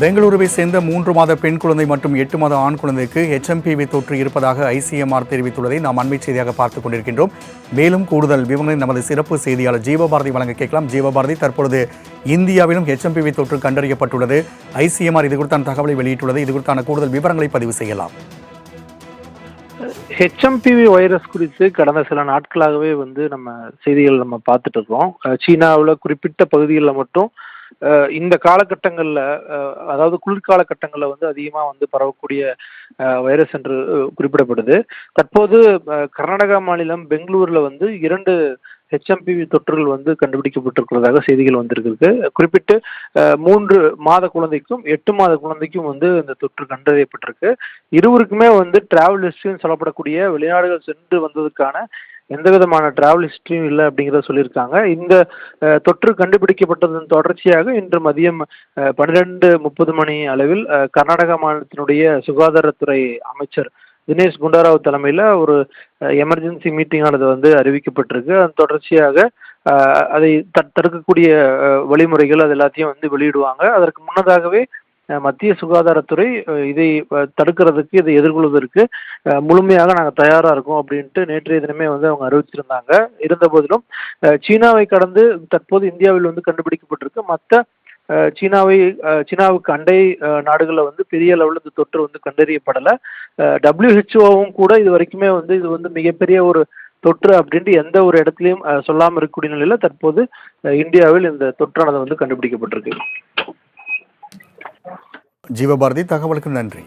பெங்களூருவை சேர்ந்த 3 மாத பெண் குழந்தை மற்றும் 8 மாத ஆண் குழந்தைக்கு HMPV தொற்று இருப்பதாக ICMR தெரிவித்துள்ளதை நாம் அண்மை செய்தியாக பார்த்துக் கொண்டிருக்கின்றோம். மேலும் கூடுதல் விவரங்களை நமது சிறப்பு செய்தியாளர் ஜீவபாரதி வழங்க கேட்கலாம். ஜீவபாரதி, தற்பொழுது இந்தியாவிலும் HMPV தொற்று கண்டறியப்பட்டுள்ளது. ICMR இது குறித்தான தகவலை வெளியிட்டுள்ளது. இது குறித்தான கூடுதல் விவரங்களை பதிவு செய்யலாம். HMPV வைரஸ் குறித்து கடந்த சில நாட்களாகவே நம்ம செய்திகள் பார்த்துட்டு இருக்கோம். சீனாவில் குறிப்பிட்ட பகுதிகளில் மட்டும் இந்த காலகட்டங்களில், அதாவது குளிர்காலகட்டங்களில் அதிகமாக பரவக்கூடிய வைரஸ் என்று குறிப்பிடப்படுது. தற்போது கர்நாடகா மாநிலம் பெங்களூரில் 2 HMPV தொற்றுகள் கண்டுபிடிக்கப்பட்டிருக்கிறதாக செய்திகள் வந்திருக்கு. குறிப்பிட்டு 3 மாத குழந்தைக்கும் 8 மாத குழந்தைக்கும் இந்த தொற்று கண்டறியப்பட்டிருக்கு. இருவருக்குமே டிராவல் ஹிஸ்டரின்னு சொல்லப்படக்கூடிய வெளிநாடுகள் சென்று வந்ததுக்கான எந்த விதமான டிராவல் ஹிஸ்டரியும் இல்லை அப்படிங்கிறத சொல்லியிருக்காங்க. இந்த தொற்று கண்டுபிடிக்கப்பட்டதன் தொடர்ச்சியாக இன்று மதியம் 12:30 மணி அளவில் கர்நாடகா மாநிலத்தினுடைய சுகாதாரத்துறை அமைச்சர் தினேஷ் குண்டாராவ் தலைமையில் ஒரு எமர்ஜென்சி மீட்டிங்கானது அறிவிக்கப்பட்டிருக்கு. அதன் தொடர்ச்சியாக அதை தடுக்கக்கூடிய வழிமுறைகள் அது எல்லாத்தையும் வெளியிடுவாங்க. அதற்கு முன்னதாகவே மத்திய சுகாதாரத்துறை இதை தடுக்கிறதுக்கு, இதை எதிர்கொள்வதற்கு முழுமையாக நாங்கள் தயாராக இருக்கோம் அப்படின்ட்டு நேற்றைய தினமே அவங்க அறிவிச்சிருந்தாங்க. இருந்த போதிலும் சீனாவை கடந்து தற்போது இந்தியாவில் கண்டுபிடிக்கப்பட்டிருக்கு. மற்ற சீனாவுக்கு அண்டை நாடுகளில் பெரிய அளவில் இந்த தொற்று கண்டறியப்படலை. WHO-வும் கூட இது வரைக்குமே இது மிகப்பெரிய ஒரு தொற்று அப்படின்ட்டு எந்த ஒரு இடத்துலையும் சொல்லாமல் இருக்கக்கூடிய நிலையில் தற்போது இந்தியாவில் இந்த தொற்றானது கண்டுபிடிக்கப்பட்டிருக்கு. ஜீவபாரதி, தகவலுக்கு நன்றி.